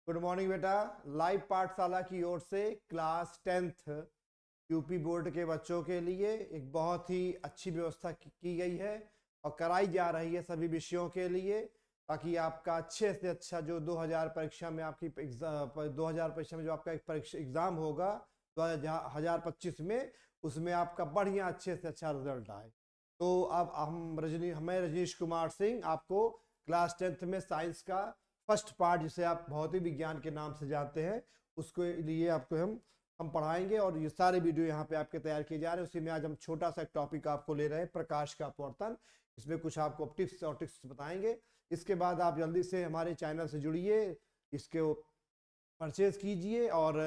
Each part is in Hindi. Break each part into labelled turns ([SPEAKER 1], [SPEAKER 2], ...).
[SPEAKER 1] गुड मॉर्निंग बेटा। लाइव पाठशाला की ओर से क्लास 10th यूपी बोर्ड के बच्चों के लिए एक बहुत ही अच्छी व्यवस्था की गई है और कराई जा रही है सभी विषयों के लिए, ताकि आपका अच्छे से अच्छा जो 2000 परीक्षा में आपकी 2000 परीक्षा में जो आपका एक परीक्षा एग्जाम होगा 2025 में, उसमें आपका बढ़िया अच्छे से अच्छा रिजल्ट आए। तो अब हमें रजनीश कुमार सिंह आपको क्लास 10th में साइंस का फर्स्ट पार्ट, जिसे आप भौतिक विज्ञान के नाम से जानते हैं, उसके लिए आपको हम पढ़ाएंगे और ये सारे वीडियो यहाँ पे आपके तैयार किए जा रहे हैं। उसी में आज हम छोटा सा एक टॉपिक आपको ले रहे हैं, प्रकाश का अपवर्तन। इसमें कुछ आपको टिप्स और ट्रिक्स बताएंगे। इसके बाद आप जल्दी से हमारे चैनल से जुड़िए, इसके परचेज कीजिए और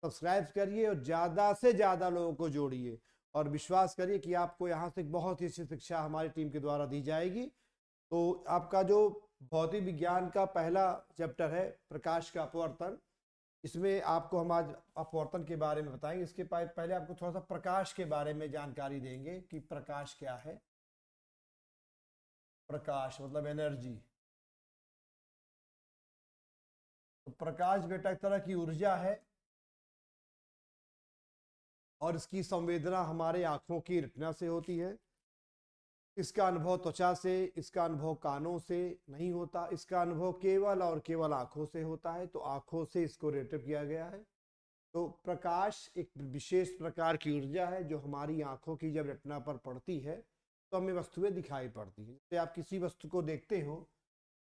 [SPEAKER 1] सब्सक्राइब करिए और ज़्यादा से ज़्यादा लोगों को जोड़िए और विश्वास करिए कि आपको यहाँ से बहुत ही अच्छी शिक्षा हमारी टीम के द्वारा दी जाएगी। तो आपका जो भौतिक विज्ञान का पहला चैप्टर है प्रकाश का अपवर्तन, इसमें आपको हम आज अपवर्तन के बारे में बताएंगे। इसके पहले आपको थोड़ा सा प्रकाश के बारे में जानकारी देंगे कि प्रकाश क्या है। प्रकाश मतलब एनर्जी। तो प्रकाश बेटा एक तरह की ऊर्जा है और इसकी संवेदना हमारे आंखों की रेटिना से होती है। इसका अनुभव त्वचा से, इसका अनुभव कानों से नहीं होता, इसका अनुभव केवल और केवल आंखों से होता है। तो आंखों से इसको रेटिव किया गया है। तो प्रकाश एक विशेष प्रकार की ऊर्जा है जो हमारी आंखों की जब रेटिना पर पड़ती है तो हमें वस्तुएं दिखाई पड़ती हैं। जैसे आप किसी वस्तु को देखते हो,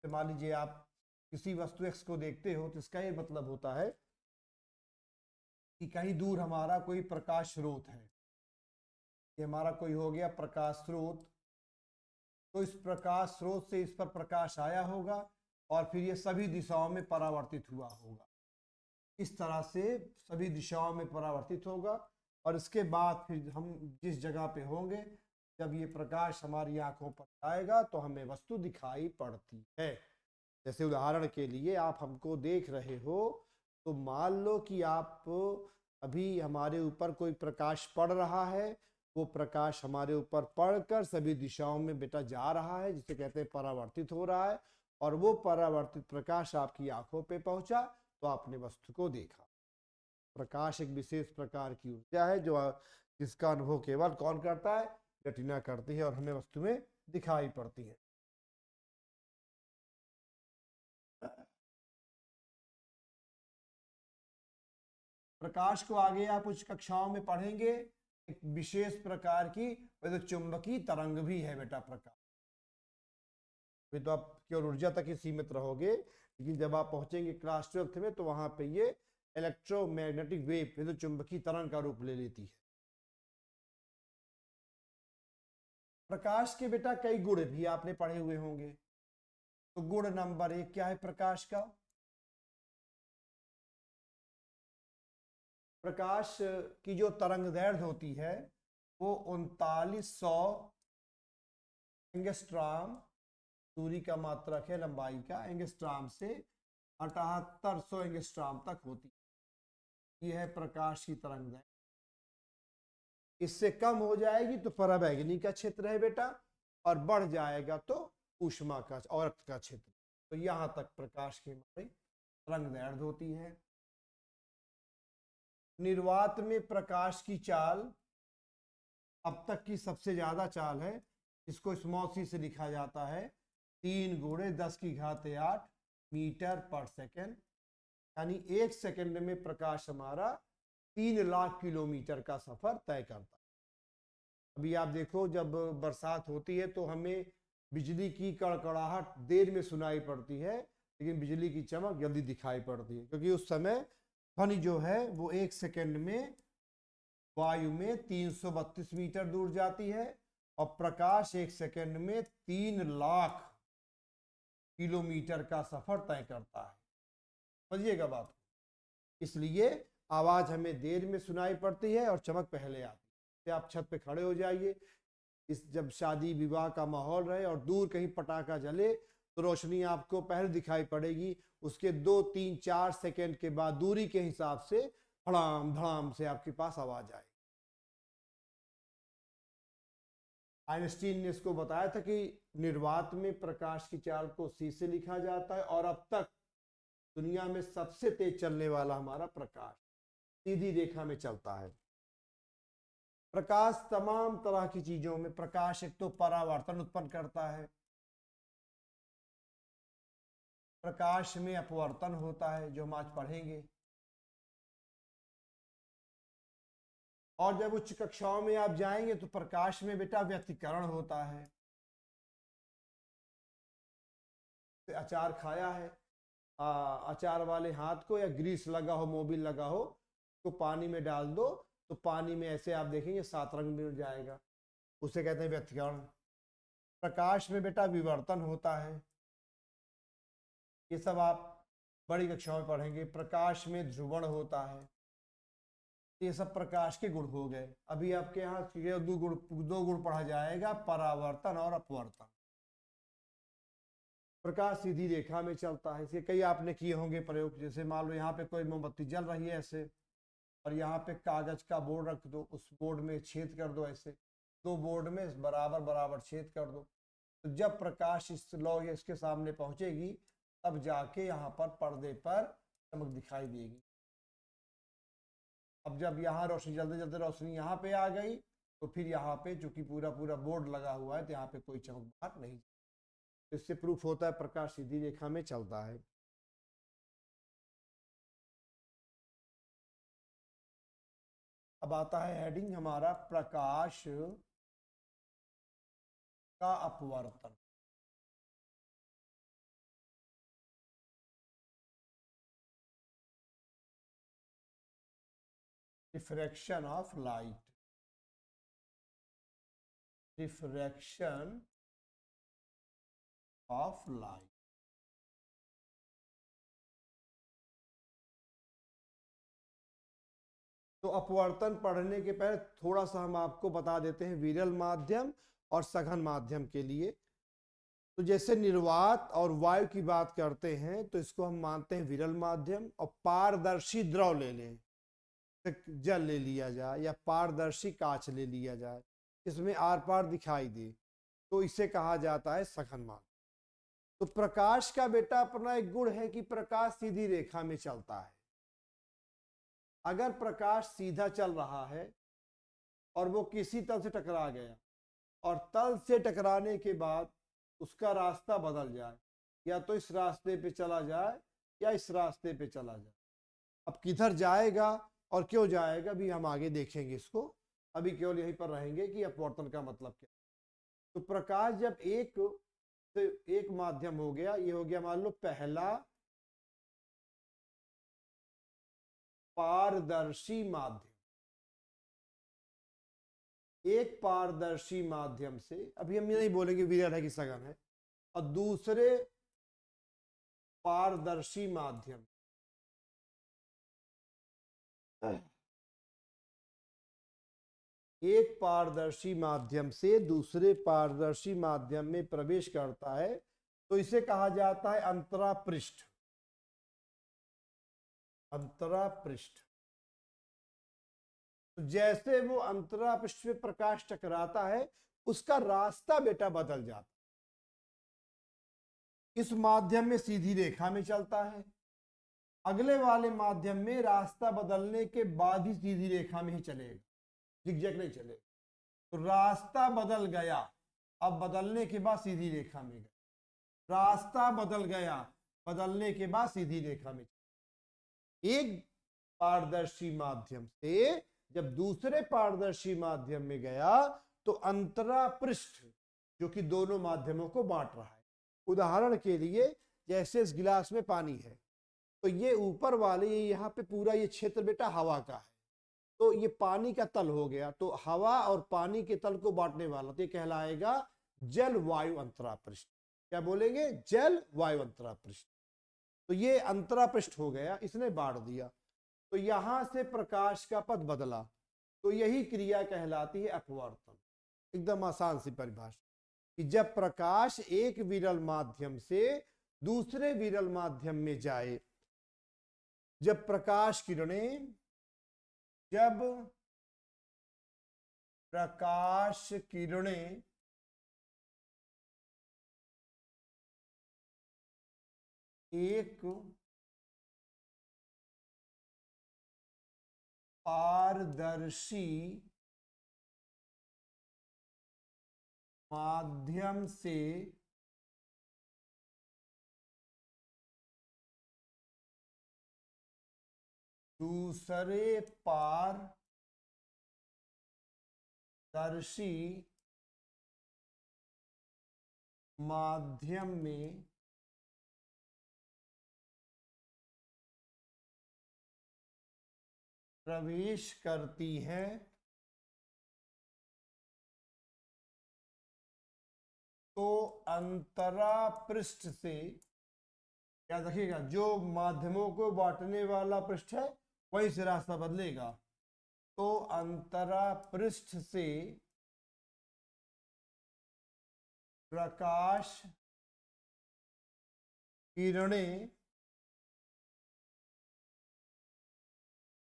[SPEAKER 1] तो मान लीजिए आप किसी वस्तु एक्स को देखते हो, तो इसका ये मतलब होता है कि कहीं दूर हमारा कोई प्रकाश स्रोत है। ये हमारा कोई हो गया प्रकाश स्रोत। तो इस प्रकाश स्रोत से इस पर प्रकाश आया होगा और फिर ये सभी दिशाओं में परावर्तित हुआ होगा। इस तरह से सभी दिशाओं में परावर्तित होगा और इसके बाद फिर हम जिस जगह पे होंगे, जब ये प्रकाश हमारी आंखों पर आएगा तो हमें वस्तु दिखाई पड़ती है। जैसे उदाहरण के लिए आप हमको देख रहे हो, तो मान लो कि आप अभी हमारे ऊपर कोई प्रकाश पड़ रहा है। वो प्रकाश हमारे ऊपर पड़कर सभी दिशाओं में बेटा जा रहा है, जिसे कहते हैं परावर्तित हो रहा है। और वो परावर्तित प्रकाश आपकी आंखों पे पहुंचा तो आपने वस्तु को देखा। प्रकाश एक विशेष प्रकार की ऊर्जा है जो जिसका अनुभव केवल कौन करता है? रेटिना करती है और हमें वस्तुएं दिखाई पड़ती हैं। प्रकाश को आगे आप उच्च कक्षाओं में पढ़ेंगे। एक विशेष प्रकार की चुंबकीय तरंग भी है बेटा प्रकाश। अभी तो आप केवल ऊर्जा तक ही सीमित रहोगे, लेकिन जब आप पहुंचेंगे क्लास 12th में तो वहां पे ये इलेक्ट्रोमैग्नेटिक वेव चुंबकीय तरंग का रूप ले लेती है। प्रकाश के बेटा कई गुण भी आपने पढ़े हुए होंगे। तो गुण नंबर 1 क्या है प्रकाश का? प्रकाश की जो तरंग दैर्ध्य होती है वो 3900 एंगस्ट्रॉम, दूरी का मात्रक है लंबाई का, एंगस्ट्रॉम से 7800 एंगस्ट्रॉम तक होती है। यह है प्रकाश की तरंग दैर्ध्य। इससे कम हो जाएगी तो पराबैंगनी का क्षेत्र है बेटा, और बढ़ जाएगा तो ऊष्मा का और रक्त का क्षेत्र। तो यहां तक प्रकाश की हमारी तरंग दैर्ध्य होती है। निर्वात में प्रकाश की चाल अब तक की सबसे ज्यादा चाल है। इसको स्मॉल सी से लिखा जाता है 3 गुणे 10⁸ मीटर पर सेकेंड। यानी 1 सेकेंड में प्रकाश हमारा 3 लाख किलोमीटर का सफर तय करता है। अभी आप देखो, जब बरसात होती है तो हमें बिजली की कड़कड़ाहट देर में सुनाई पड़ती है, लेकिन बिजली की चमक जल्दी दिखाई पड़ती है, क्योंकि उस समय ध्वनि जो है वो 1 सेकेंड में वायु में 332 मीटर दूर जाती है और प्रकाश 1 सेकेंड में 3 लाख किलोमीटर का सफर तय करता है। समझिएगा बात। इसलिए आवाज हमें देर में सुनाई पड़ती है और चमक पहले आती है। आप छत पे खड़े हो जाइए, इस जब शादी विवाह का माहौल रहे और दूर कहीं पटाखा जले तो रोशनी आपको पहले दिखाई पड़ेगी, उसके 2 3 4 सेकेंड के बाद दूरी के हिसाब से धड़ाम धड़ाम से आपके पास आवाज आएगी। आइंस्टीन ने इसको बताया था कि निर्वात में प्रकाश की चाल को c से लिखा जाता है और अब तक दुनिया में सबसे तेज चलने वाला हमारा प्रकाश सीधी रेखा में चलता है। प्रकाश तमाम तरह की चीजों में, प्रकाश एक तो परावर्तन उत्पन्न करता है, प्रकाश में अपवर्तन होता है जो हम आज पढ़ेंगे, और जब उच्च कक्षाओं में आप जाएंगे तो प्रकाश में बेटा व्यतिकरण होता है। अचार खाया है, अचार वाले हाथ को या ग्रीस लगा हो, मोबिल लगा हो, तो पानी में डाल दो तो पानी में ऐसे आप देखेंगे 7 रंग मिल जाएगा, उसे कहते हैं व्यतिकरण। प्रकाश में बेटा विवर्तन होता है, ये सब आप बड़ी कक्षाओं में पढ़ेंगे। प्रकाश में ध्रुवण होता है, ये सब प्रकाश के गुण हो गए। अभी आपके यहाँ दो गुण पढ़ा जाएगा, परावर्तन और अपवर्तन। प्रकाश सीधी रेखा में चलता है, इसके कई आपने किए होंगे प्रयोग। जैसे मान लो यहाँ पे कोई मोमबत्ती जल रही है ऐसे, और यहाँ पे कागज का बोर्ड रख दो, उस बोर्ड में छेद कर दो ऐसे, दो बोर्ड में बराबर बराबर छेद कर दो, तो जब प्रकाश इस लौ इसके सामने पहुंचेगी तब जाके यहाँ पर पर्दे पर चमक दिखाई देगी। अब जब यहाँ रोशनी जल्दी जल्दी रोशनी यहाँ पे आ गई तो फिर यहाँ पे चूंकि पूरा पूरा बोर्ड लगा हुआ है तो यहाँ पे कोई चमक बाहर नहीं। इससे प्रूफ होता है प्रकाश सीधी रेखा में चलता है। अब आता है हेडिंग हमारा, प्रकाश का अपवर्तन। Refraction of light, refraction of light. तो अपवर्तन पढ़ने के पहले थोड़ा सा हम आपको बता देते हैं विरल माध्यम और सघन माध्यम के लिए। तो जैसे निर्वात और वायु की बात करते हैं तो इसको हम मानते हैं विरल माध्यम, और पारदर्शी द्रव ले लें, जल ले लिया जाए या पारदर्शी कांच ले लिया जाए, इसमें आर पार दिखाई दे, तो इसे कहा जाता है सघन माध्यम। तो प्रकाश का बेटा अपना एक गुण है कि प्रकाश सीधी रेखा में चलता है। अगर प्रकाश सीधा चल रहा है और वो किसी तल से टकरा गया और तल से टकराने के बाद उसका रास्ता बदल जाए, या तो इस रास्ते पे चला जाए या इस रास्ते पे चला जाए, अब किधर जाएगा और क्यों जाएगा भी हम आगे देखेंगे इसको, अभी केवल यहीं पर रहेंगे कि अपवर्तन का मतलब क्या। तो प्रकाश जब एक माध्यम हो गया, ये हो गया मान लो पहला पारदर्शी माध्यम, एक पारदर्शी माध्यम से, अभी हम ये नहीं बोलेंगे विरल है कि सघन है, और दूसरे पारदर्शी माध्यम, एक पारदर्शी माध्यम से दूसरे पारदर्शी माध्यम में प्रवेश करता है तो इसे कहा जाता है अंतरापृष्ठ। अंतरापृष्ठ, तो जैसे वो अंतरापृष्ठ पे प्रकाश टकराता है उसका रास्ता बेटा बदल जाता है। इस माध्यम में सीधी रेखा में चलता है, अगले वाले माध्यम में रास्ता बदलने के बाद ही सीधी रेखा में ही चलेगा, जिगजैग नहीं चलेगा। तो रास्ता बदल गया, अब बदलने के बाद सीधी रेखा में गया, रास्ता बदल गया, बदलने के बाद सीधी रेखा में। एक पारदर्शी माध्यम से जब दूसरे पारदर्शी माध्यम में गया तो अंतरापृष्ठ जो कि दोनों माध्यमों को बांट रहा है। उदाहरण के लिए जैसे इस गिलास में पानी है तो ये ऊपर वाले यहाँ पे पूरा ये क्षेत्र बेटा हवा का है, तो ये पानी का तल हो गया, तो हवा और पानी के तल को बांटने वाला तो ये कहलाएगा जल वायु अंतरापृष्ठ। क्या बोलेंगे? जल वायु अंतरापृष्ठ। तो ये अंतरापृष्ठ हो गया, इसने बांट दिया, तो यहां से प्रकाश का पथ बदला, तो यही क्रिया कहलाती है अपवर्तन। एकदम आसान सी परिभाषा कि जब प्रकाश एक विरल माध्यम से दूसरे विरल माध्यम में जाए, जब प्रकाश किरणें एक पारदर्शी माध्यम से दूसरे पारदर्शी माध्यम में प्रवेश करती है तो अंतरा पृष्ठ से, याद रखिएगा जो माध्यमों को बांटने वाला पृष्ठ है वहीं से रास्ता बदलेगा, तो अंतरा पृष्ठ से प्रकाश किरणें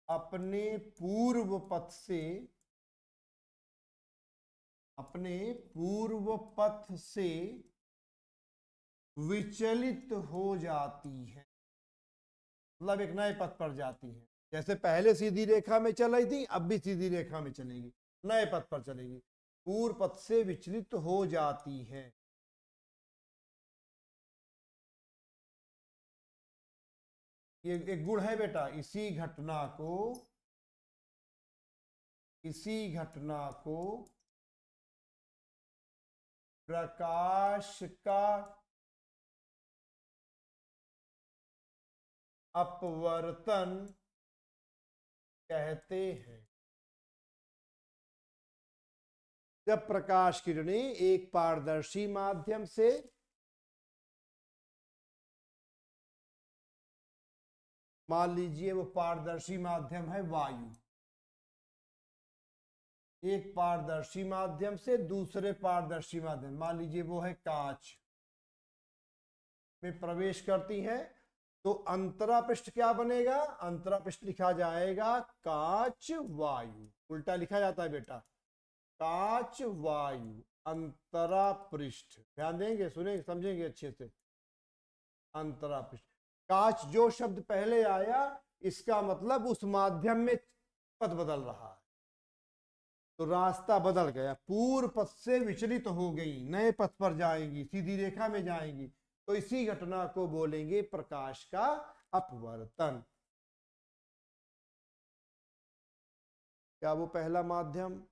[SPEAKER 1] अपने पूर्व पथ से विचलित हो जाती है, मतलब एक नए पथ पर जाती है। जैसे पहले सीधी रेखा में चल रही थी, अब भी सीधी रेखा में चलेगी, नए पथ पर चलेगी, पूर्व पथ से विचलित हो जाती है। ये एक गुण है बेटा, इसी घटना को प्रकाश का अपवर्तन कहते हैं। जब प्रकाश किरणें एक पारदर्शी माध्यम से मान लीजिए वो पारदर्शी माध्यम है वायु, एक पारदर्शी माध्यम से दूसरे पारदर्शी माध्यम, मान लीजिए वो है कांच, में प्रवेश करती हैं, तो अंतरा पृष्ठ क्या बनेगा? अंतरा पृष्ठ लिखा जाएगा कांच वायु, उल्टा लिखा जाता है बेटा, कांच वायु अंतरा पृष्ठ। ध्यान देंगे, सुनेंगे, समझेंगे अच्छे से। अंतरा पृष्ठ, कांच जो शब्द पहले आया इसका मतलब उस माध्यम में पथ बदल रहा है, तो रास्ता बदल गया, पूर्व पथ से विचलित हो गई, नए पथ पर जाएंगी, सीधी रेखा में जाएंगी, तो इसी घटना को बोलेंगे प्रकाश का अपवर्तन। क्या वो पहला माध्यम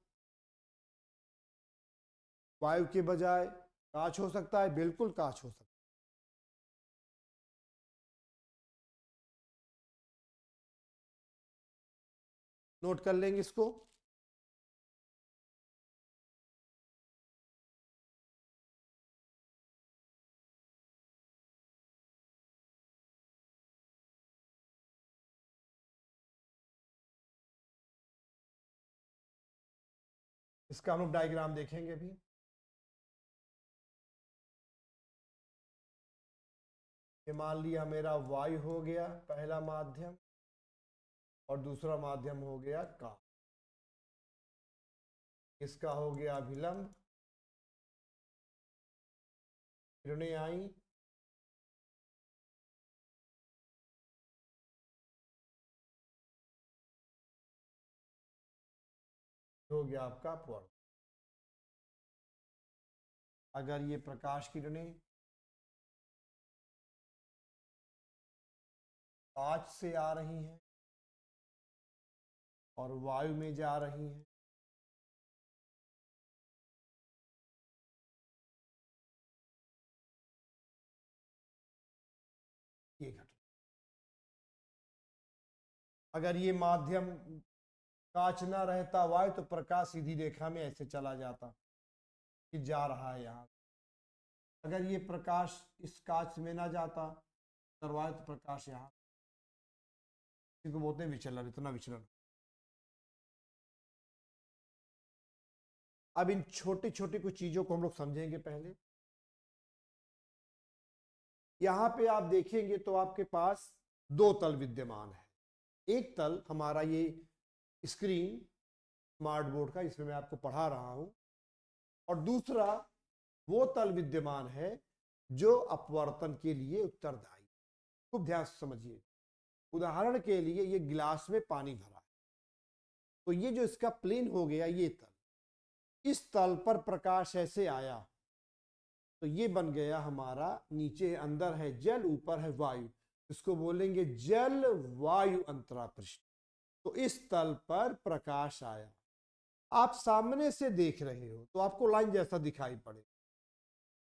[SPEAKER 1] वायु के बजाय कांच हो सकता है? बिल्कुल कांच हो सकता है। नोट कर लेंगे इसको। इसका हम लोग डायग्राम देखेंगे अभी। ये मान लिया मेरा वायु हो गया पहला माध्यम और दूसरा माध्यम हो गया का, इसका हो गया अभिलंब, किरणें आई, हो गया आपका अपवर्तन। अगर ये प्रकाश किरणें कांच से आ रही हैं और वायु में जा रही हैं, ये घटना। अगर ये माध्यम कांच ना रहता वायु, तो प्रकाश सीधी रेखा में ऐसे चला जाता कि जा रहा है यहां। अगर ये प्रकाश इस कांच में ना जाता वायु, तो प्रकाश यहां, इसको बोलते हैं विचलन, इतना विचलन। अब इन छोटी छोटी कुछ चीजों को हम लोग समझेंगे पहले। यहां पे आप देखेंगे तो आपके पास दो तल विद्यमान है। एक तल हमारा ये स्क्रीन स्मार्ट बोर्ड का, इसमें मैं आपको पढ़ा रहा हूं, और दूसरा वो तल विद्यमान है जो अपवर्तन के लिए उत्तरदायी। खूब ध्यान से समझिए। उदाहरण के लिए ये गिलास में पानी भरा है, तो ये जो इसका प्लेन हो गया, ये तल, इस तल पर प्रकाश ऐसे आया तो ये बन गया हमारा, नीचे अंदर है जल, ऊपर है वायु, इसको बोलेंगे जल वायु अंतरापृष्ठ। तो इस तल पर प्रकाश आया, आप सामने से देख रहे हो तो आपको लाइन जैसा दिखाई पड़े।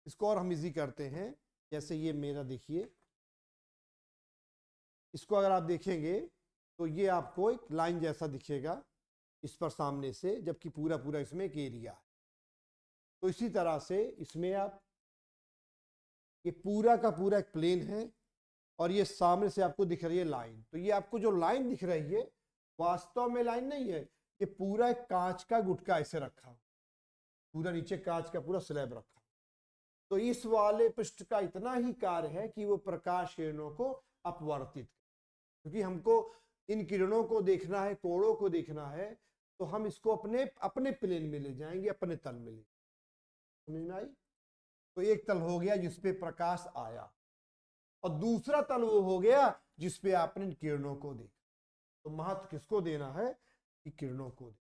[SPEAKER 1] इसको और हम इजी करते हैं, जैसे ये मेरा देखिए, इसको अगर आप देखेंगे तो ये आपको एक लाइन जैसा दिखेगा इस पर सामने से, जबकि पूरा पूरा इसमें एक एरिया है। तो इसी तरह से इसमें आप, ये पूरा का पूरा एक प्लेन है और ये सामने से आपको दिख रही है लाइन। तो ये आपको जो लाइन दिख रही है वास्तव में लाइन नहीं है, ये पूरा एक कांच का गुटका ऐसे रखा, पूरा नीचे कांच का पूरा स्लैब रखा। तो इस वाले पृष्ठ का इतना ही कार्य है कि वो प्रकाश किरणों को अपवर्तित, क्योंकि हमको इन किरणों को देखना है, कोणों को देखना है, तो हम इसको अपने अपने प्लेन में ले जाएंगे, अपने तल में ले, समझ में आई? तो एक तल हो गया जिसपे प्रकाश आया, और दूसरा तल वो हो गया जिसपे आपने इन किरणों को देखा। तो महत्व किसको देना है? कि किरणों को देना।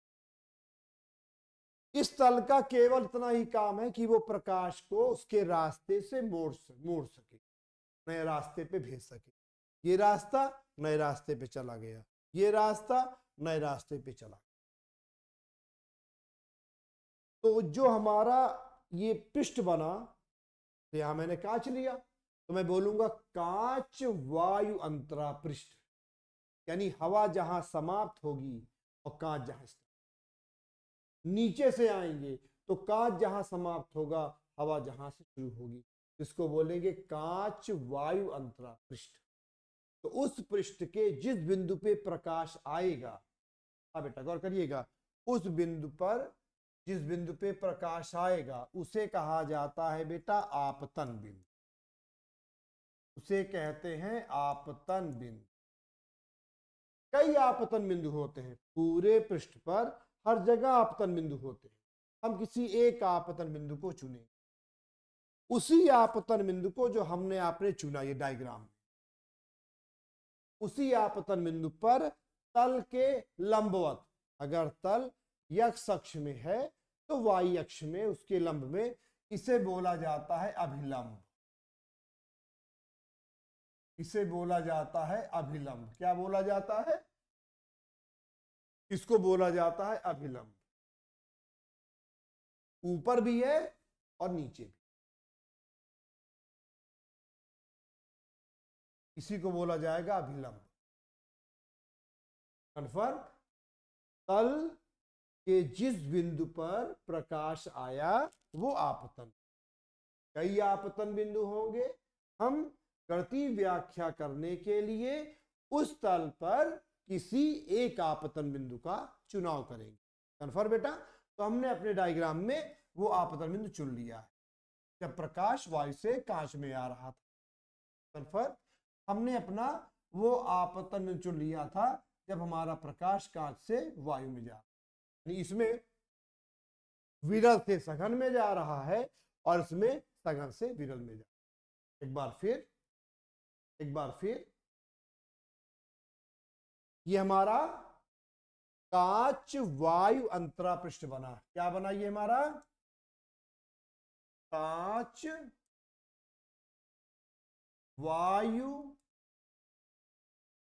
[SPEAKER 1] इस तल का केवल इतना ही काम है कि वो प्रकाश को उसके रास्ते से मोड़ सके, नए रास्ते पे भेज सके। ये रास्ता नए रास्ते पे चला गया, ये रास्ता नए रास्ते पे चला गया। तो जो हमारा ये पृष्ठ बना, तो यहां मैंने कांच लिया, तो मैं बोलूंगा कांच वायु अंतरा पृष्ठ, यानी हवा जहां समाप्त होगी और कांच जहां, नीचे से आएंगे तो कांच जहां समाप्त होगा, हवा जहां से शुरू होगी, इसको बोलेंगे कांच वायु अंतरा पृष्ठ। तो उस पृष्ठ के जिस बिंदु पे प्रकाश आएगा, हाँ बेटा गौर करिएगा, उस बिंदु पर जिस बिंदु पे प्रकाश आएगा उसे कहा जाता है बेटा आपतन बिंदु, उसे कहते हैं आपतन बिंदु। कई आपतन बिंदु होते हैं पूरे पृष्ठ पर, हर जगह आपतन बिंदु होते हैं। हम किसी एक आपतन बिंदु को चुनेंगे, उसी आपतन बिंदु को जो हमने आपने चुना ये डायग्राम में, उसी आपतन बिंदु पर तल के लंबवत, अगर तल x अक्ष में है तो y अक्ष में उसके लंब में, इसे बोला जाता है अभिलंब, इसे बोला जाता है अभिलंब। क्या बोला जाता है? इसको बोला जाता है अभिलंब। ऊपर भी है और नीचे भी, इसी को बोला जाएगा अभिलंब। कन्फर्म? तल के जिस बिंदु पर प्रकाश आया वो आपतन। कई आपतन बिंदु होंगे, हम गणितीय व्याख्या करने के लिए उस तल पर किसी एक आपतन बिंदु का चुनाव करेंगे। कन्फर्म बेटा? तो हमने अपने डायग्राम में वो आपतन बिंदु चुन लिया है जब प्रकाश वायु से कांच में आ रहा था। कन्फर्म? हमने अपना वो आपतन बिंदु चुन लिया था जब हमारा प्रकाश कांच से वायु में जा, इसमें विरल से सघन में जा रहा है और इसमें सघन से विरल में जा। एक बार फिर ये हमारा कांच वायु अंतरा पृष्ठ बना। क्या बना ये हमारा? कांच वायु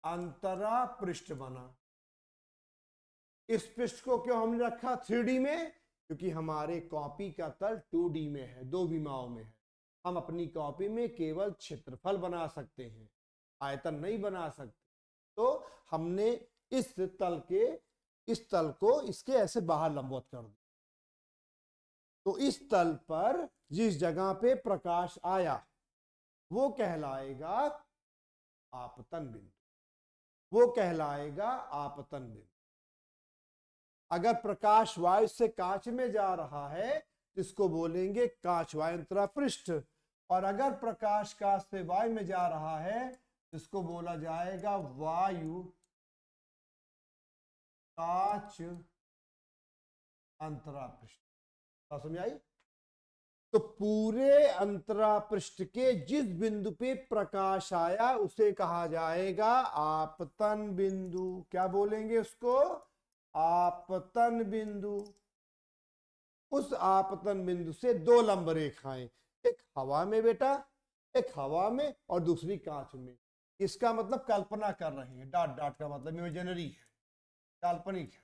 [SPEAKER 1] अंतरा पृष्ठ बना। इस पृष्ठ को क्यों हमने रखा 3D में? क्योंकि हमारे कॉपी का तल 2D में है, दो विमाओं में है। हम अपनी कॉपी में केवल क्षेत्रफल बना सकते हैं, आयतन नहीं बना सकते। तो हमने इस तल को इसके ऐसे बाहर लंबवत कर दिया। तो इस तल पर जिस जगह पे प्रकाश आया वो कहलाएगा आपतन बिंदु, वो कहलाएगा आपतन बिंदु। अगर प्रकाश वायु से कांच में जा रहा है तो इसको बोलेंगे कांच वायु अंतरा पृष्ठ, और अगर प्रकाश कांच से वायु में जा रहा है तो इसको बोला जाएगा वायु कांच अंतरा पृष्ठ। समझ आई? तो पूरे अंतरा पृष्ठ के जिस बिंदु पे प्रकाश आया उसे कहा जाएगा आपतन बिंदु। क्या बोलेंगे उसको? आपतन बिंदु, उस आपतन बिंदु से दो लंब रेखाएं, एक हवा में बेटा, एक हवा में और दूसरी कांच में। इसका मतलब कल्पना कर रहे हैं, डॉट डॉट का मतलब इमेजिनरी है, काल्पनिक है।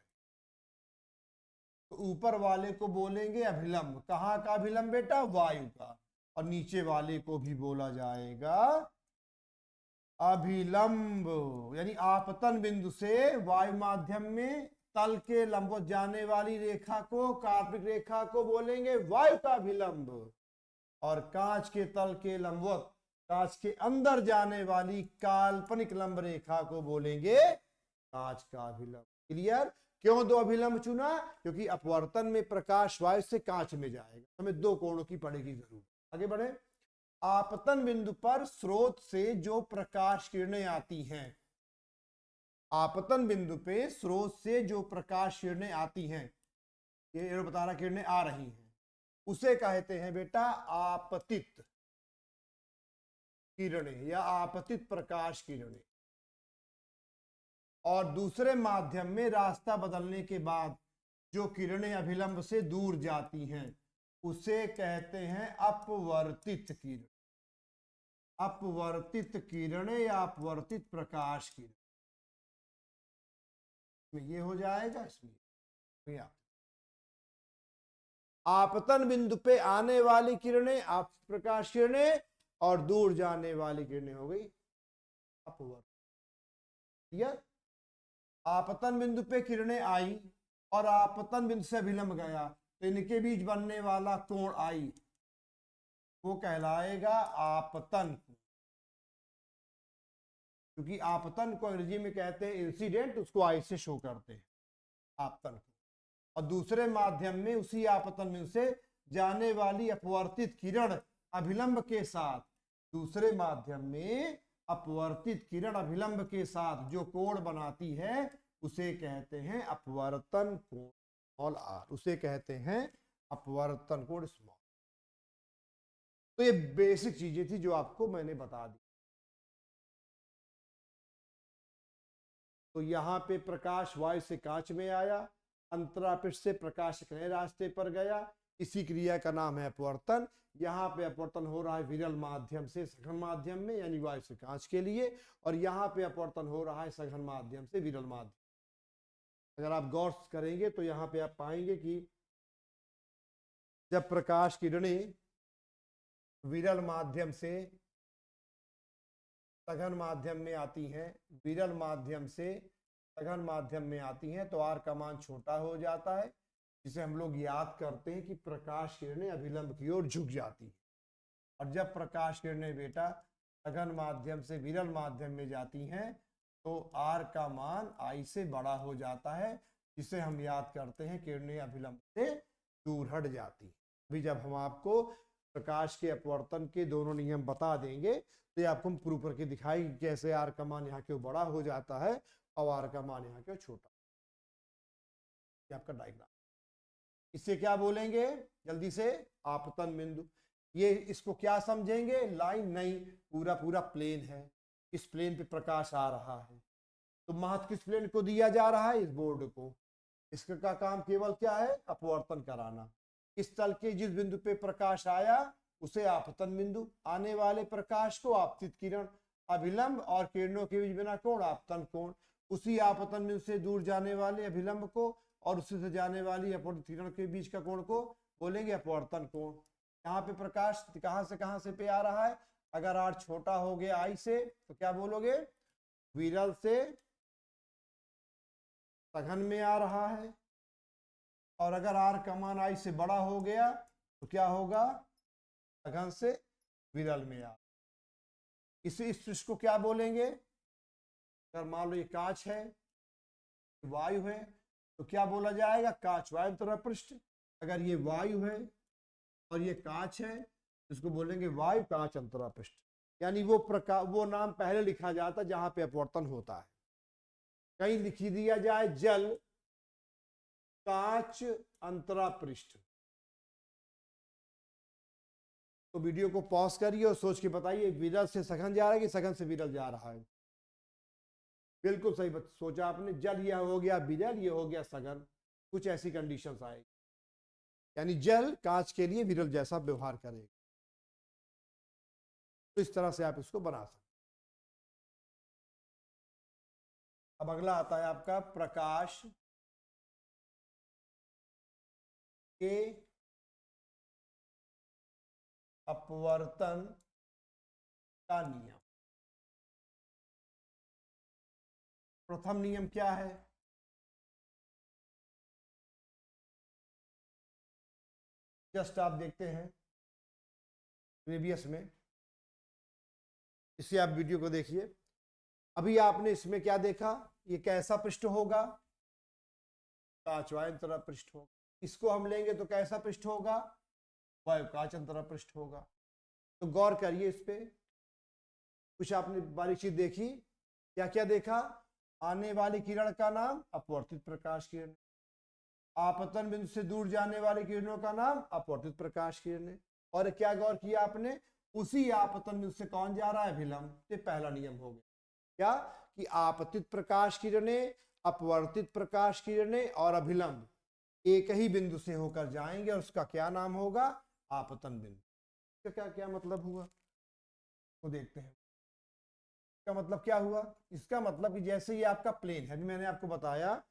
[SPEAKER 1] तो ऊपर वाले को बोलेंगे अभिलंब। कहाँ का अभिलंब बेटा? वायु का। और नीचे वाले को भी बोला जाएगा अभिलंब। यानी आपतन बिंदु से वायु माध्यम में तल के लंबवत जाने वाली रेखा को, काल्पनिक रेखा को बोलेंगे वायु का अभिलंब। और कांच के तल के लंबवत, कांच के अंदर जाने वाली काल्पनिक लंब रेखा को बोलेंगे कांच का अभिलंब। क्लियर? क्यों दो अभिलंब चुना? क्योंकि अपवर्तन में प्रकाश वायु से कांच में जाएगा, हमें दो कोणों की पड़ेगी जरूर। आगे बढ़े। आपतन बिंदु पर स्रोत से जो प्रकाश किरणें आती हैं, आपतन बिंदु पे स्रोत से जो प्रकाश किरणें आती हैं, ये एरो बता रहा किरणें आ रही हैं, उसे कहते हैं बेटा आपतित किरणें या आपतित प्रकाश किरणें। और दूसरे माध्यम में रास्ता बदलने के बाद जो किरणें अभिलंब से दूर जाती हैं उसे कहते हैं अपवर्तित किरण। अपवर्तित किरणें या अपवर्तित प्रकाश किरण, ये हो जाएगा इसमें। आपतन बिंदु पे आने वाली किरणें आप प्रकाश किरणें और दूर जाने वाली किरणें हो गई अपवर्तित। आपतन बिंदु पे किरणें आई और आपतन बिंदु से अभिलंब गया, तो इनके बीच बनने वाला कोण आई वो कहलाएगा आपतन। क्योंकि आपतन को अंग्रेजी में कहते हैं इंसिडेंट, उसको आई से शो करते हैं आपतन को। और दूसरे माध्यम में उसी आपतन बिंदु से जाने वाली अपवर्तित किरण अभिलंब के साथ, दूसरे माध्यम में अपवर्तित किरण अभिलंब के साथ जो कोण बनाती है उसे कहते हैं अपवर्तन कोण, स्मॉल आर, उसे कहते हैं अपवर्तन कोण स्मॉल। तो ये बेसिक चीजें थी जो आपको मैंने बता दी। तो यहां पे प्रकाश वायु से कांच में आया, अंतरापृष्ठ से प्रकाश एक नए रास्ते पर गया, इसी क्रिया का नाम है अपवर्तन। यहाँ पे अपवर्तन हो रहा है विरल माध्यम से सघन माध्यम में, यानी वायु से कांच के लिए, और यहाँ पे अपवर्तन हो रहा है सघन माध्यम से विरल माध्यम। अगर आप गौर करेंगे तो यहाँ पे आप पाएंगे कि जब प्रकाश किरणें विरल माध्यम से सघन माध्यम में आती हैं, विरल माध्यम से सघन माध्यम में आती हैं, तो आर का मान छोटा हो जाता है, जिसे हम लोग याद करते हैं कि प्रकाश किरणें अभिलंब की ओर झुक जाती हैं। और जब प्रकाश किरणें बेटा सघन माध्यम से विरल माध्यम में जाती हैं तो आर का मान आई से बड़ा हो जाता है, जिसे हम याद करते हैं किरणें अभिलंब से दूर हट जाती हैं। अभी जब हम आपको प्रकाश के अपवर्तन के दोनों नियम बता देंगे तो ये आपको हम प्रूव करके दिखाएंगे कैसे आर का मान यहाँ क्यों बड़ा हो जाता है और आर का मान यहाँ क्यों छोटा। ये आपका डायग्राम। इससे क्या बोलेंगे जल्दी से? आपतन बिंदु। ये इसको क्या समझेंगे? लाइन नहीं, पूरा पूरा प्लेन है, इस प्लेन पे प्रकाश आ रहा है, तो महत्व किस प्लेन को दिया जा रहा है? इस बोर्ड को। इसका का काम केवल क्या है? अपवर्तन कराना। इस तल के जिस बिंदु पे प्रकाश आया उसे आपतन बिंदु, आने वाले प्रकाश को आपतित किरण, अभिलंब और किरणों के बीच बना कोण आपतन कोण, उसी आपतन बिंदु से दूर जाने वाले अभिलंब को और उसी से जाने वाली अपवर्तित किरण के बीच का कोण को बोलेंगे अपवर्तन कोण। यहाँ पे प्रकाश कहां से पे आ रहा है? अगर आर छोटा हो गया आई से तो क्या बोलोगे? विरल से सघन में आ रहा है, और अगर आर का मान आई से बड़ा हो गया तो क्या होगा? सघन से विरल में आ। इस पृष्ठ को क्या बोलेंगे? अगर मान लो ये कांच है, वायु है, तो क्या बोला जाएगा? कांच वायु अंतरा पृष्ठ। अगर ये वायु है और ये कांच है, इसको बोलेंगे वायु कांच अंतरा पृष्ठ। यानी वो नाम पहले लिखा जाता जहां पे अपवर्तन होता है। कहीं लिखी दिया जाए जल कांच अंतरा पृष्ठ, तो वीडियो को पॉज करिए और सोच के बताइए विरल से सघन जा रहा है कि सघन से विरल जा रहा है? बिल्कुल सही सोचा आपने, जल यह हो गया विरल, ये हो गया सघन, कुछ ऐसी कंडीशंस आएगी, यानी जल कांच के लिए विरल जैसा व्यवहार करेगा। तो इस तरह से आप इसको बना सकते। अब अगला आता है आपका प्रकाश के अपवर्तन का नियम। प्रथम नियम क्या है? जस्ट आप देखते हैं प्रीवियस में, इसे आप वीडियो को देखिए। अभी आपने इसमें क्या देखा, ये कैसा पृष्ठ होगा? काचवायन पृष्ठ होगा। इसको हम लेंगे तो कैसा पृष्ठ होगा? वायुकाचन पृष्ठ होगा। तो गौर करिए इस पे, कुछ आपने बारीक चीज देखी, क्या क्या देखा? आने वाली किरण का नाम अपवर्तित प्रकाश किरण, आपतन बिंदु से दूर जाने वाली किरणों का नाम अपवर्तित प्रकाश किरण। और क्या गौर किया आपने? उसी आपतन बिंदु से कौन जा रहा है? अभिलंब। ये पहला नियम हो गया, क्या कि आपतित प्रकाश किरणें, अपवर्तित प्रकाश किरणें और अभिलंब एक ही बिंदु से होकर जाएंगे और उसका क्या नाम होगा? आपतन बिंदु। इसका क्या क्या मतलब हुआ तो देखते हैं। इसका मतलब क्या हुआ? इसका मतलब कि जैसे ये आपका प्लेन है, मैंने आपको बताया,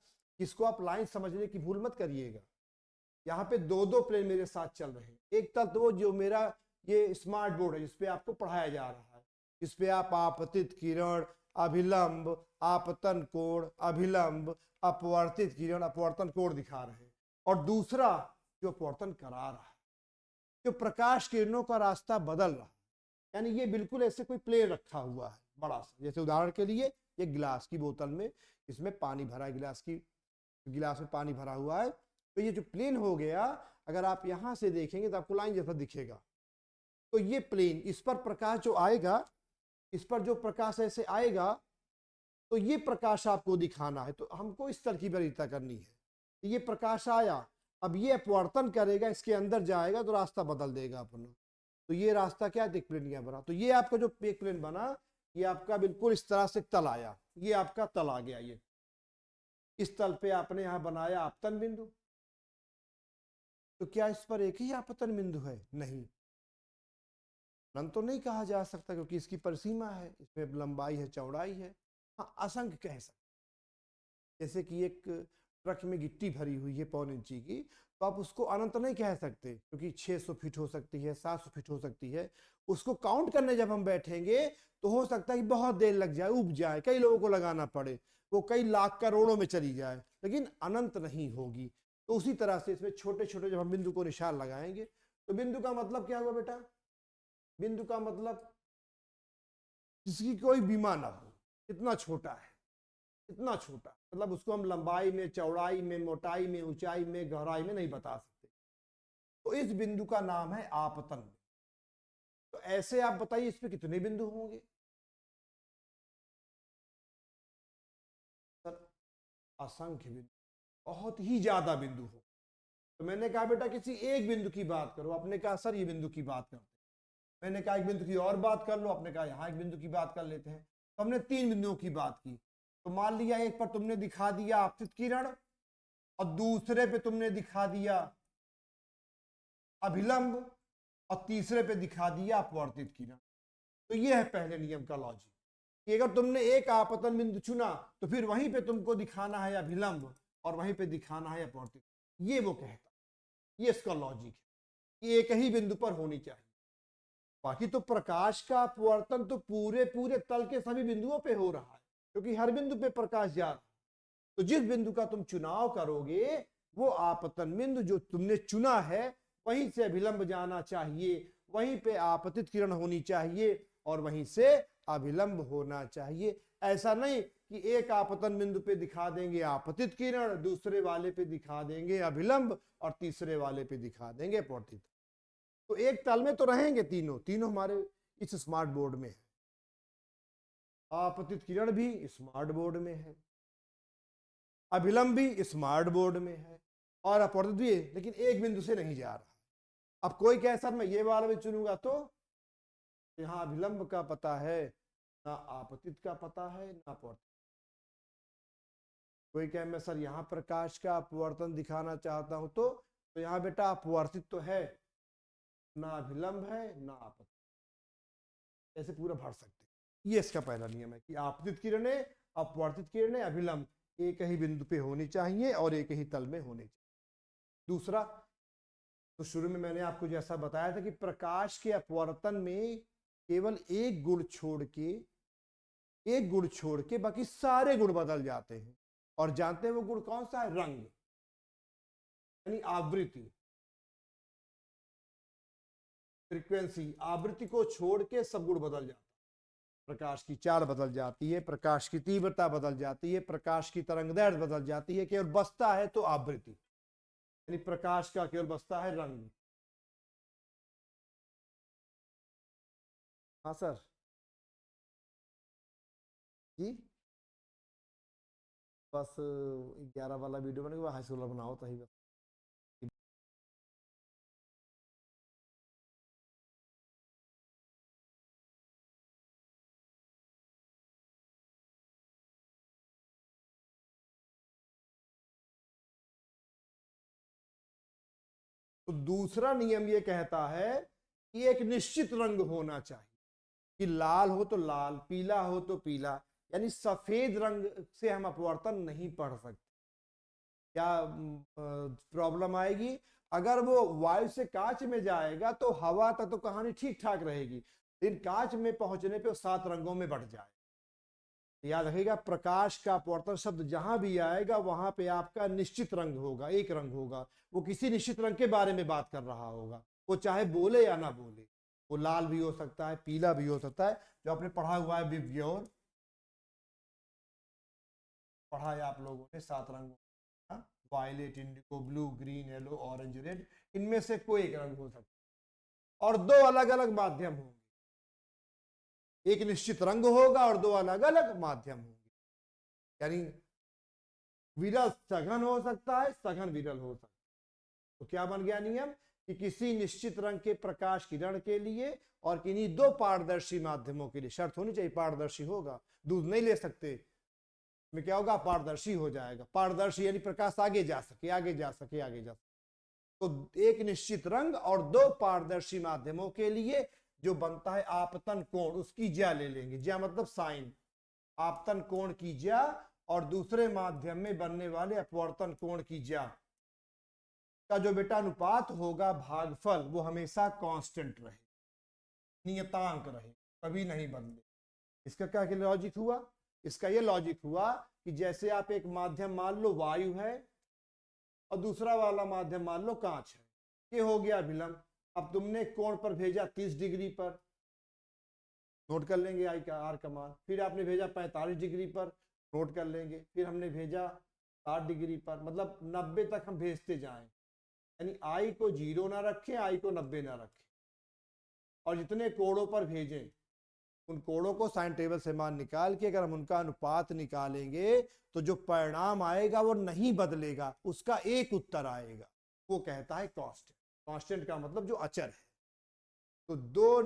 [SPEAKER 1] इसको आप लाइन समझने की भूल मत करिएगा। यहाँ पे दो दो प्लेन मेरे साथ चल रहे हैं। एक तल तो वो जो मेरा ये स्मार्ट बोर्ड है जिसपे आपको पढ़ाया जा रहा है, जिसपे आप आपतित किरण, अभिलंब, आपतन कोण, अभिलंब, अपवर्तित किरण, अपवर्तन कोण दिखा रहे हैं। और दूसरा जो अपवर्तन करा रहा है, जो प्रकाश किरणों का रास्ता बदल रहा है, यानी ये बिल्कुल ऐसे कोई प्लेन रखा हुआ है बड़ा सा। जैसे उदाहरण के लिए ये गिलास की बोतल में, इसमें पानी भरा है, गिलास में पानी भरा हुआ है। तो ये जो प्लेन हो गया, अगर आप यहां से देखेंगे तो आपको लाइन जैसा दिखेगा। तो ये प्लेन, इस पर प्रकाश जो आएगा, इस पर जो प्रकाश ऐसे आएगा, तो ये प्रकाश आपको दिखाना है। तो हमको इस तरह की वरीयता करनी है। तो ये प्रकाश आया, अब ये अपवर्तन करेगा, इसके अंदर जाएगा तो रास्ता बदल देगा अपना। तो ये रास्ता क्या है? एक प्लेन क्या बना। तो ये आपका जो एक प्लेन बना, ये आपका बिल्कुल इस तरह से तल आया, ये आपका तल आ गया। ये इस तल पे आपने यहां बनाया आपतन बिंदु। तो क्या इस पर एक ही आपतन बिंदु है? नहीं, अनंत तो नहीं कहा जा सकता, क्योंकि इसकी परिसीमा है, इसमें लंबाई है, चौड़ाई है। हाँ, असंख्य कह सकते। जैसे कि एक ट्रक में गिट्टी भरी हुई है 1.25 इंची की, तो आप उसको अनंत नहीं कह सकते, क्योंकि 600 फीट हो सकती है, 700 फीट हो सकती है। उसको काउंट करने जब हम बैठेंगे तो हो सकता है कि बहुत देर लग जाए, उब जाए, कई लोगों को लगाना पड़े, वो कई लाख करोड़ों में चली जाए, लेकिन अनंत नहीं होगी। तो उसी तरह से इसमें छोटे छोटे जब हम बिंदु को निशान लगाएंगे, तो बिंदु का मतलब क्या हुआ बेटा? बिंदु का मतलब जिसकी कोई बीमा ना हो, इतना छोटा है, इतना छोटा, मतलब उसको हम लंबाई में, चौड़ाई में, मोटाई में, ऊंचाई में, गहराई में नहीं बता सकते। तो इस बिंदु का नाम है आपतन। तो ऐसे आप बताइए इस पे कितने बिंदु होंगे? सर, असंख्य बिंदु, बहुत ही ज्यादा बिंदु हो। तो मैंने कहा बेटा किसी एक बिंदु की बात करो, आपने कहा सर ये बिंदु की बात करते हैं। मैंने कहा एक बिंदु की और बात कर लो, आपने कहा यहां एक बिंदु की बात कर लेते हैं। तो हमने 3 बिंदुओं की बात की। तो मान लिया एक पर तुमने दिखा दिया आपतित किरण, और दूसरे पे तुमने दिखा दिया अभिलंब, और तीसरे पे दिखा दिया अपवर्तित किरण। तो ये है पहले नियम का लॉजिक, कि अगर तुमने एक आपतन बिंदु चुना तो फिर वहीं पे तुमको दिखाना है अभिलंब और वहीं पे दिखाना है अपवर्तित। ये वो कहता, ये इसका लॉजिक है कि एक ही बिंदु पर होनी चाहिए। बाकी तो प्रकाश का अपवर्तन तो पूरे पूरे तल के सभी बिंदुओं पे हो रहा है, क्योंकि हर बिंदु पे प्रकाश जा रहा है। तो जिस बिंदु का तुम चुनाव करोगे, वो आपतन बिंदु जो तुमने चुना है, वहीं से अभिलंब जाना चाहिए, वहीं पे आपतित किरण होनी चाहिए, और वहीं से अभिलंब होना चाहिए। ऐसा नहीं कि एक आपतन बिंदु पे दिखा देंगे आपतित किरण, दूसरे वाले पे दिखा देंगे अभिलंब, और तीसरे वाले पे दिखा देंगे अपवर्तित। तो एक तल में तो रहेंगे तीनों, तीनों हमारे इस स्मार्ट बोर्ड में है। आपतित किरण भी स्मार्ट बोर्ड में है, अभिलंब भी स्मार्ट बोर्ड में है, और अपवर्तित भी है, लेकिन एक बिंदु से नहीं जा रहा। अब कोई कहे सर मैं ये वाला भी चुनूंगा, तो यहाँ अभिलंब का पता है ना, आपतित का पता है ना अपवर्तित। कोई कहे मैं सर यहाँ प्रकाश का अपवर्तन दिखाना चाहता हूं, तो यहाँ बेटा अपवर्तित तो है, ना अभिलंब है ना आपतित, ऐसे पूरा भर सकते हैं। ये इसका पहला नियम है कि आपतित किरणें, अपवर्तित किरणें, अभिलंब एक ही बिंदु पे होनी चाहिए और एक ही तल में होनी चाहिए। दूसरा, तो शुरू में मैंने आपको जैसा बताया था कि प्रकाश के अपवर्तन में केवल एक गुण छोड़ के बाकी सारे गुण बदल जाते हैं। और जानते हैं वो गुण कौन सा है? रंग, यानी आवृत्ति, फ्रीक्वेंसी। आवृत्ति को छोड़ के सब गुण बदल जाते हैं। प्रकाश की चाल बदल जाती है, प्रकाश की तीव्रता बदल जाती है, प्रकाश की तरंगदैर्घ्य बदल जाती है। केवल बचता है तो आवृत्ति, यानी प्रकाश का केवल बचता है रंग। हाँ सर जी, बस 11 वाला वीडियो बनेगा, हाई स्कूल बनाओ तो ही बस। तो दूसरा नियम ये कहता है कि एक निश्चित रंग होना चाहिए, कि लाल हो तो लाल, पीला हो तो पीला, यानी सफेद रंग से हम अपवर्तन नहीं पढ़ सकते। क्या प्रॉब्लम आएगी? अगर वो वायु से कांच में जाएगा तो हवा तक तो कहानी ठीक ठाक रहेगी, लेकिन कांच में पहुंचने पे 7 रंगों में बढ़ जाए। याद रखिएगा, प्रकाश का अपवर्तन शब्द जहां भी आएगा वहां पे आपका निश्चित रंग होगा, एक रंग होगा। वो किसी निश्चित रंग के बारे में बात कर रहा होगा, वो चाहे बोले या ना बोले। वो लाल भी हो सकता है, पीला भी हो सकता है, जो आपने पढ़ा हुआ है विव्योर, पढ़ा है आप लोगों ने 7 रंगों, violet, indigo, blue, green, yellow, orange, red, इनमें से कोई एक रंग हो सकता है। और 2 अलग अलग माध्यम होंगे, एक निश्चित रंग होगा और 2 अलग अलग माध्यम होंगे। यानी विरल सघन हो सकता है, सघन विरल हो सकता है। तो क्या बन गया नियम कि किसी निश्चित रंग के प्रकाश किरण के लिए और किन्हीं 2 पारदर्शी माध्यमों के लिए, शर्त होनी चाहिए पारदर्शी होगा, दूध नहीं ले सकते, में क्या होगा? पारदर्शी हो जाएगा। पारदर्शी यानी प्रकाश आगे जा सके, आगे जा सके, आगे जा सके। तो एक निश्चित रंग और 2 पारदर्शी माध्यमों के लिए जो बनता है आपतन कोण, उसकी ज्या ले लेंगे। ज्या मतलब साइन, आपतन कोण की ज्या और दूसरे माध्यम में बनने वाले अपवर्तन कोण की ज्या का जो बेटा अनुपात होगा, भागफल, वो हमेशा कांस्टेंट रहे, नियतांक रहे, कभी नहीं बदले। इसका क्या लॉजिक हुआ? इसका ये लॉजिक हुआ कि जैसे आप एक माध्यम मान लो वायु है और दूसरा वाला माध्यम मान लो कांच है, ये हो गया अभिलंब। अब तुमने कोण पर भेजा 30 डिग्री पर, नोट कर लेंगे आई का आर का मान। फिर आपने भेजा 45 डिग्री पर, नोट कर लेंगे। फिर हमने भेजा 60 डिग्री पर, मतलब 90 तक हम भेजते जाएं, यानी आई को 0 ना रखें, आई को 90 ना रखें, और जितने कोणों पर भेजें उन कोणों को साइन टेबल से मान निकाल के अगर हम उनका अनुपात निकालेंगे तो जो परिणाम आएगा वो नहीं बदलेगा, उसका एक उत्तर आएगा, वो कहता है कांस्टेंट। कांस्टेंट का मतलब जो अचर है। तो 2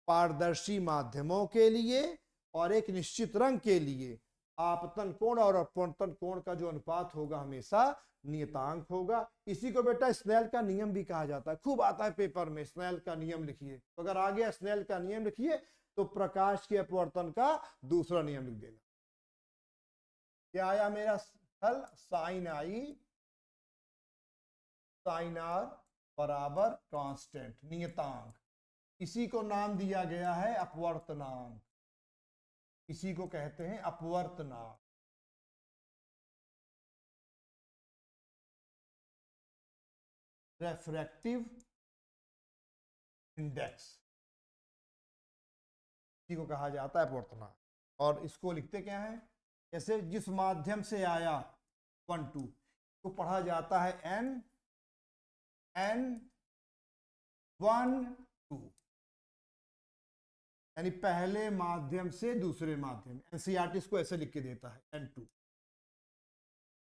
[SPEAKER 1] पारदर्शी माध्यमों के लिए और एक निश्चित रंग के लिए आपतन कोण और अपवर्तन कोण का जो अनुपात होगा हमेशा नियतांक होगा। इसी को बेटा स्नेल का नियम भी कहा जाता है, खूब आता है पेपर में, स्नेल का नियम लिखिए। तो अगर आ गया स्नेल का नियम लिखिए तो प्रकाश के अपवर्तन का दूसरा नियम लिख देना। क्या आया मेरा हल? साइन आई साइन आर बराबर कांस्टेंट, नियतांक। इसी को नाम दिया गया है अपवर्तनांक, इसी को कहते हैं अपवर्तनांक। रेफ्रैक्टिव इंडेक्स, इसी को कहा जाता है अपवर्तनांक। और इसको लिखते क्या है? जैसे जिस माध्यम से आया 1 2 को पढ़ा जाता है n 1 2, यानी पहले माध्यम से दूसरे माध्यम। एनसीईआरटी इसको ऐसे लिख के देता है n2,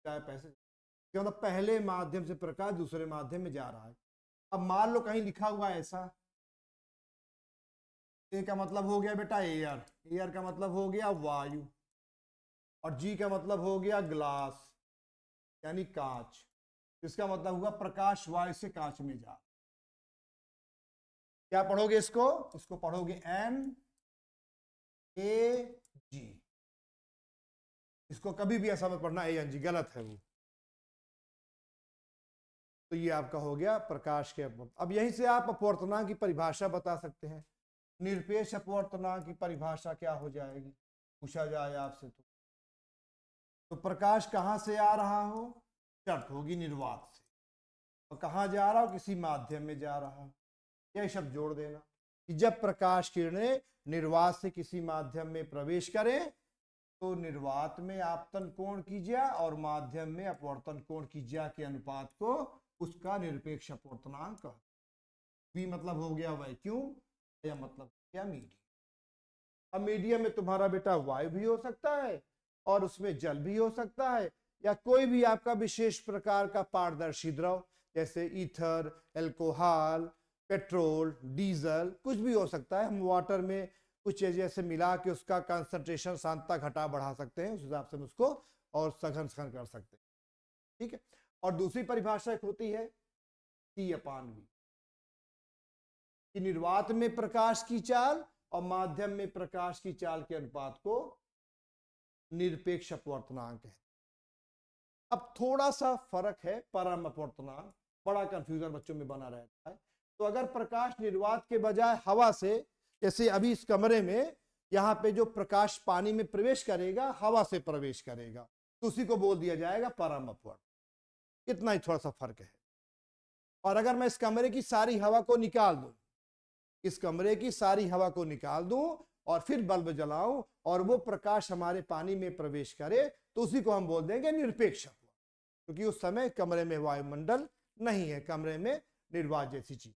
[SPEAKER 1] क्या पैसे, क्या मतलब पहले माध्यम से प्रकाश दूसरे माध्यम में जा रहा है। अब मान लो कहीं लिखा हुआ ऐसा, ए का मतलब हो गया बेटा एयर, एयर का मतलब हो गया वायु, और जी का मतलब हो गया ग्लास, यानी कांच। इसका मतलब हुआ प्रकाश वायु से कांच में जा। क्या पढ़ोगे इसको? इसको पढ़ोगे NaG। इसको कभी भी ऐसा मत पढ़ना ANG, गलत है वो। तो ये आपका हो गया प्रकाश के अपवर्तन। अब यहीं से आप अपवर्तनांक की परिभाषा बता सकते हैं। निरपेक्ष अपवर्तनांक की परिभाषा क्या हो जाएगी, पूछा जाए आपसे तो प्रकाश कहां से आ रहा हो, शर्त होगी निर्वात से, और कहां जा रहा हो, किसी माध्यम में जा रहा हो। यह शब्द जोड़ देना कि जब प्रकाश किरणें निर्वात से किसी माध्यम में प्रवेश करें तो निर्वात में आपतन कोण की ज्या और माध्यम में अपवर्तन कोण की ज्या के अनुपात को उसका निरपेक्ष अपवर्तनांक। V मतलब हो गया वैक्यूम, या मतलब हो गया मीडियम। अब मीडियम में तुम्हारा बेटा वायु भी हो सकता है और उसमें जल भी हो सकता है, या कोई भी आपका विशेष प्रकार का पारदर्शी द्रव, जैसे ईथर, अल्कोहल, पेट्रोल, डीजल, कुछ भी हो सकता है। हम वाटर में कुछ जैसे मिला के उसका कंसंट्रेशन सांद्रता घटा बढ़ा सकते हैं, उस हिसाब से हम उसको और सघन कर सकते हैं। ठीक है। और दूसरी परिभाषा एक होती है T/V, कि निर्वात में प्रकाश की चाल और माध्यम में प्रकाश की चाल के अनुपात को निरपेक्ष अपवर्तनांक है। अब थोड़ा सा फर्क है परम अपवर्तनांक, बड़ा कंफ्यूजन बच्चों में बना रहता है। तो अगर प्रकाश निर्वात के बजाय हवा से, जैसे अभी इस कमरे में यहाँ पे जो प्रकाश पानी में प्रवेश करेगा हवा से प्रवेश करेगा, तो उसी को बोल दिया जाएगा परम अपवर्तन। इतना ही थोड़ा सा फर्क है। और अगर मैं इस कमरे की सारी हवा को निकाल दूं, इस कमरे की सारी हवा को निकाल दूं और फिर बल्ब जलाऊं और वो प्रकाश हमारे पानी में प्रवेश करे, तो उसी को हम बोल देंगे निरपेक्ष अपवर्तन, क्योंकि उस समय कमरे में वायुमंडल नहीं है, कमरे में निर्वात जैसी चीज।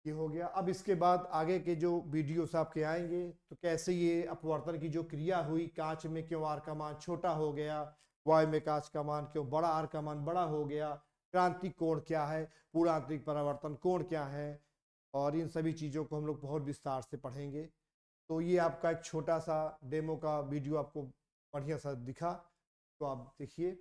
[SPEAKER 1] ये हो गया। अब इसके बाद आगे के जो वीडियोस आपके आएंगे तो कैसे ये अपवर्तन की जो क्रिया हुई, कांच में क्यों आर का मान छोटा हो गया, वायु में कांच का मान क्यों बड़ा, आर का मान बड़ा हो गया, क्रांतिक कोण क्या है, पूरा आंतरिक परावर्तन कोण क्या है, और इन सभी चीज़ों को हम लोग बहुत विस्तार से पढ़ेंगे। तो ये आपका एक छोटा सा डेमो का वीडियो आपको बढ़िया सा दिखा, तो आप देखिए।